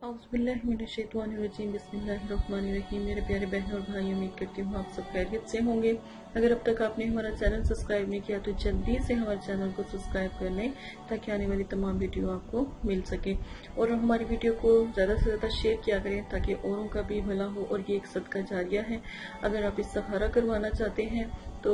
औज़ुबिल्लाहिमिनश्शैतानिर्रजीम बिस्मिल्लाहिर्रहमानिर्रहीम। मेरे प्यारे बहनों और भाई, उम्मीद करती हूँ आप सब खैरियत से होंगे। अगर अब तक आपने हमारा चैनल सब्सक्राइब नहीं किया तो जल्दी से हमारे चैनल को सब्सक्राइब कर लें ताकि आने वाली तमाम वीडियो आपको मिल सके, और हमारी वीडियो को ज़्यादा से ज़्यादा शेयर किया करें ताकि औरों का भी भला हो। और ये एक सदका जारिया है। अगर आप इस्तिखारा करवाना चाहते हैं तो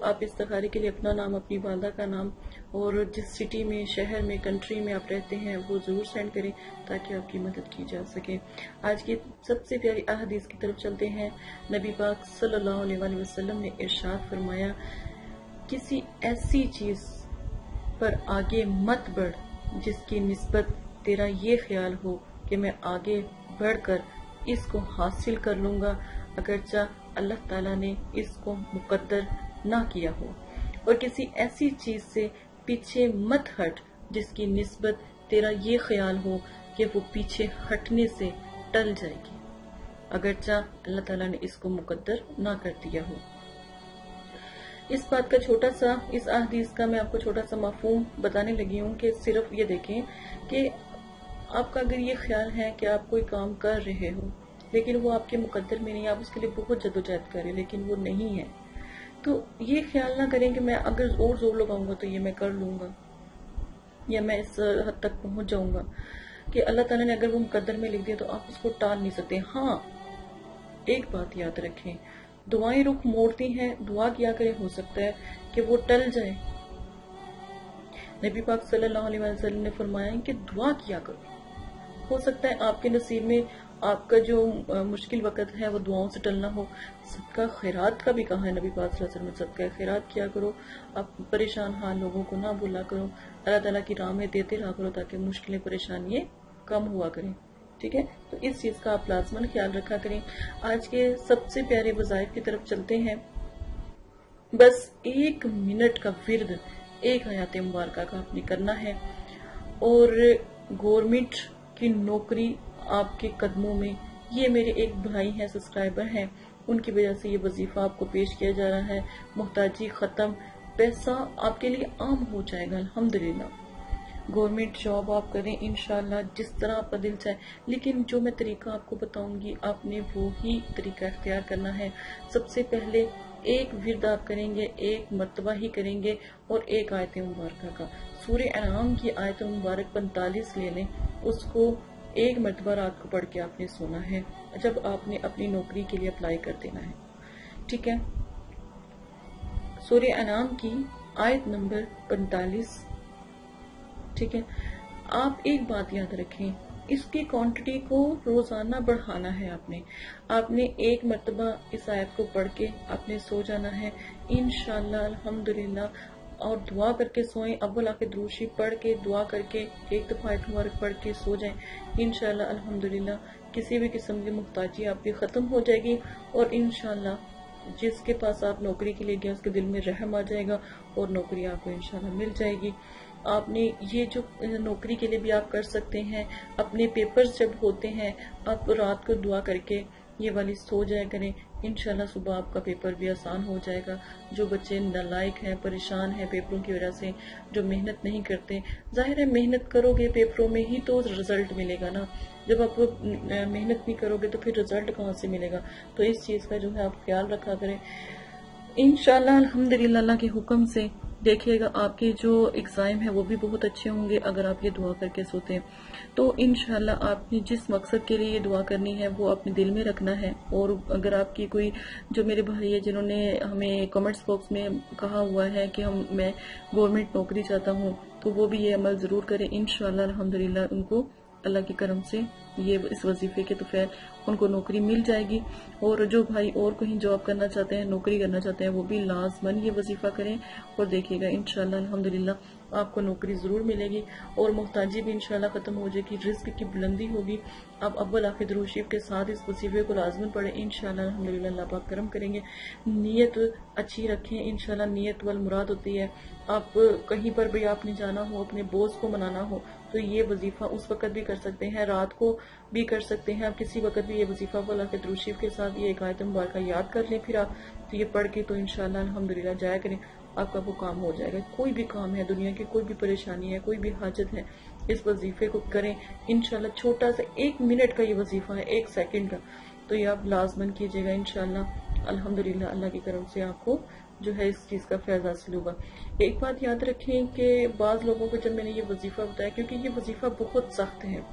आप इस्तिखारे के लिए अपना नाम, अपनी वालदा का नाम और जिस सिटी में, शहर में, कंट्री में आप रहते हैं वो ज़रूर सेंड करें ताकि आपकी मदद की जा सके। आज की सबसे प्यारी अहदीस की तरफ चलते हैं। नबी पाक सल्लल्लाहु अलैहि वसल्लम ने इरशाद फरमाया, किसी ऐसी चीज पर आगे मत बढ़ जिसकी निस्बत तेरा ये ख्याल हो कि मैं आगे बढ़कर इसको हासिल कर लूंगा, अगरचा अल्लाह ताला ने इसको मुकद्दर ना किया हो। और किसी ऐसी चीज से पीछे मत हट जिसकी निस्बत तेरा ये ख्याल हो कि वो पीछे हटने से टल जाएगी, अगरचा अल्लाह ताला ने इसको मुकद्दर ना कर दिया हो। इस बात का छोटा सा, इस अहदीस का मैं आपको छोटा सा मफहूम बताने लगी हूँ कि सिर्फ ये देखें कि आपका अगर ये ख्याल है कि आप कोई काम कर रहे हो लेकिन वो आपके मुकद्दर में नहीं, आप उसके लिए बहुत जद्दोजहद करें लेकिन वो नहीं है, तो ये ख्याल ना करें कि मैं अगर और जोर लगाऊंगा तो ये मैं कर लूंगा या मैं इस हद तक पहुंच जाऊंगा। कि अल्लाह ताला ने अगर वो मुकद्दर में लिख दिया तो आप उसको टाल नहीं सकते। हाँ, एक बात याद रखें, दुआएं रुख मोड़ती हैं, दुआ किया करें, हो सकता है कि वो टल जाए। नबी पाक सल्लल्लाहु अलैहि वसल्लम ने फरमाया कि दुआ किया करो, हो सकता है आपके नसीब में आपका जो मुश्किल वक्त है वो दुआओं से टलना हो। सदका खैरात का भी कहा है नबी पाक सल्लल्लाहु अलैहि वसल्लम, सदका खैरात किया करो, आप परेशान हाल लोगों को ना भूला करो, अल्लाह ताला की राह में देते रहा करो ताकि मुश्किलें, परेशानियां कम हुआ करें। ठीक है, तो इस चीज का आप लाजमन ख्याल रखा करें। आज के सबसे प्यारे वज़ाइफ की तरफ चलते हैं। बस 1 मिनट का विर्द एक आयत मुबारका का आपने करना है, और गवर्नमेंट की नौकरी आपके कदमों में। ये मेरे एक भाई हैं, सब्सक्राइबर हैं, उनकी वजह से ये वजीफा आपको पेश किया जा रहा है। मुहताजी खत्म, पैसा आपके लिए आम हो जाएगा अल्हम्दुलिल्लाह। गवर्नमेंट जॉब आप करें इंशाल्लाह, जिस तरह आपका दिल चाहे, लेकिन जो मैं तरीका आपको बताऊंगी आपने वो ही तरीका इख्तियार करना है। सबसे पहले एक विर्द आप करेंगे, एक मर्तबा ही करेंगे, और एक आयत मुबारक का, सूरह अनाम की आयत मुबारक 45 ले लें, उसको एक मर्तबा रात को पढ़ के आपने सोना है जब आपने अपनी नौकरी के लिए अप्लाई कर देना है। ठीक है, सूरह अनाम की आयत नंबर 45। ठीक है, आप एक बात याद रखें, इसकी क्वांटिटी को रोजाना बढ़ाना है। आपने एक मर्तबा इस आयत को पढ़ के आपने सो जाना है इंशाल्लाह अल्हम्दुलिल्लाह, और दुआ करके सोएं। अव्वल आखिर दुरूद शरीफ पढ़ के दुआ करके एक दफा आयत मुबारक पढ़ के सो जाएं इंशाल्लाह अल्हम्दुलिल्लाह। किसी भी किस्म की मुहताजी आपकी खत्म हो जाएगी, और इंशाल्लाह जिसके पास आप नौकरी के लिए गए उसके दिल में रहम आ जाएगा और नौकरी आपको इंशाल्लाह मिल जाएगी। आपने ये जो नौकरी के लिए भी आप कर सकते हैं, अपने पेपर्स जब होते हैं आप रात को दुआ करके ये वाली सो जाया करें, इंशाल्लाह सुबह आपका पेपर भी आसान हो जाएगा। जो बच्चे नालायक हैं, परेशान हैं पेपरों की वजह से, जो मेहनत नहीं करते, जाहिर है मेहनत करोगे पेपरों में ही तो रिजल्ट मिलेगा ना, जब आप मेहनत नहीं करोगे तो फिर रिजल्ट कहाँ से मिलेगा। तो इस चीज का जो है आप ख्याल रखा करें इंशाल्लाह अल्हम्दुलिल्लाह। अल्लाह के हुक्म से देखिएगा आपके जो एग्जाम है वो भी बहुत अच्छे होंगे अगर आप ये दुआ करके सोते हैं। तो इंशाल्लाह आपने जिस मकसद के लिए ये दुआ करनी है वो अपने दिल में रखना है। और अगर आपकी कोई, जो मेरे भाई है जिन्होंने हमें कमेंट्स बॉक्स में कहा हुआ है कि मैं गवर्नमेंट नौकरी चाहता हूँ, तो वो भी ये अमल जरूर करें इंशाल्लाह अल्हम्दुलिल्लाह। उनको अल्लाह के करम से ये इस वजीफे के तौफीक उनको नौकरी मिल जाएगी। और जो भाई और कहीं जॉब करना चाहते हैं, नौकरी करना चाहते हैं, वो भी लाजमन ये वजीफा करें और देखिएगा इंशाल्लाह अल्हम्दुलिल्लाह आपको नौकरी जरूर मिलेगी और मुहताजी भी इंशाल्लाह खत्म हो जाएगी, रिस्क की बुलंदी होगी। आप अव्वल आखिर दुरूद शरीफ के साथ इस वजीफे को लाजमन पढ़े इंशाल्लाह अल्हम्दुलिल्लाह, अल्लाह पाक करम करेंगे। नियत अच्छी रखें इंशाल्लाह, नियत वल मुराद होती है। आप कहीं पर भी आपने जाना हो, अपने बोझ को मनाना हो, तो ये वजीफा उस वक्त भी कर सकते हैं, रात को भी कर सकते हैं, आप किसी वक्त भी ये वजीफा अव्वल आखिर दुरूद शरीफ के साथ ये एक आयत मुबारक याद कर लें, फिर आप तो ये पढ़ के तो इंशाल्लाह अल्हम्दुलिल्लाह जाया करें, आपका वो काम हो जाएगा। कोई भी काम है दुनिया की, कोई भी परेशानी है, कोई भी हाजत है, इस वजीफे को करें इंशाल्लाह। छोटा सा 1 मिनट का ये वजीफा है, 1 सेकंड का, तो ये आप लाजमन कीजिएगा इंशाल्लाह। अल्हम्दुलिल्लाह अल्लाह की करम से आपको जो है इस चीज का फैज हासिल होगा। एक बात याद रखें कि बाज लोगों को जब मैंने ये वजीफा बताया, क्योंकि ये वजीफा बहुत सख्त है,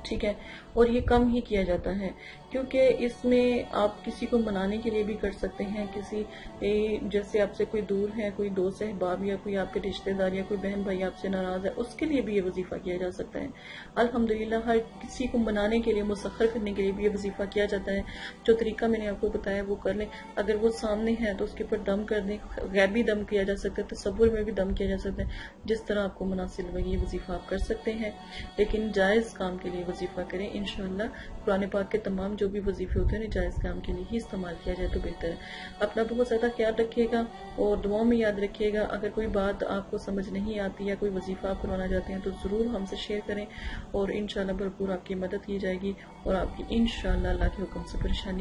ठीक है, और ये कम ही किया जाता है, क्योंकि इसमें आप किसी को मनाने के लिए भी कर सकते हैं। किसी जैसे आपसे कोई दूर है, कोई दोस्त अहबाब या कोई आपके रिश्तेदार या कोई बहन भाई आपसे नाराज है, उसके लिए भी ये वजीफा किया जा सकता है। अल्हम्दुलिल्लाह हर किसी को मनाने के लिए, मुसख्खर करने के लिए भी ये वजीफा किया जाता है। जो तरीका मैंने आपको बताया वो कर लें। अगर वो सामने है तो उसके ऊपर दम कर दें, गैबी दम किया जा सकता है, तसव्वुर में भी दम किया जा सकता है, जिस तरह आपको मुनासिब लगे ये वजीफा आप कर सकते हैं, लेकिन जायज काम के लिए वजीफा करें इंशाल्लाह। कुरान पाक के तमाम जो भी वजीफे होते हैं जायज काम के लिए ही इस्तेमाल किया जाए तो बेहतर है। अपना बहुत ज्यादा ख्याल रखिएगा और दुआओं में याद रखिएगा। अगर कोई बात आपको समझ नहीं आती या कोई वजीफा आप करवाना चाहते हैं तो जरूर हमसे शेयर करें और इंशाल्लाह भरपूर आपकी मदद की जाएगी और आपकी इंशाल्लाह अल्लाह के हुक्म से परेशानी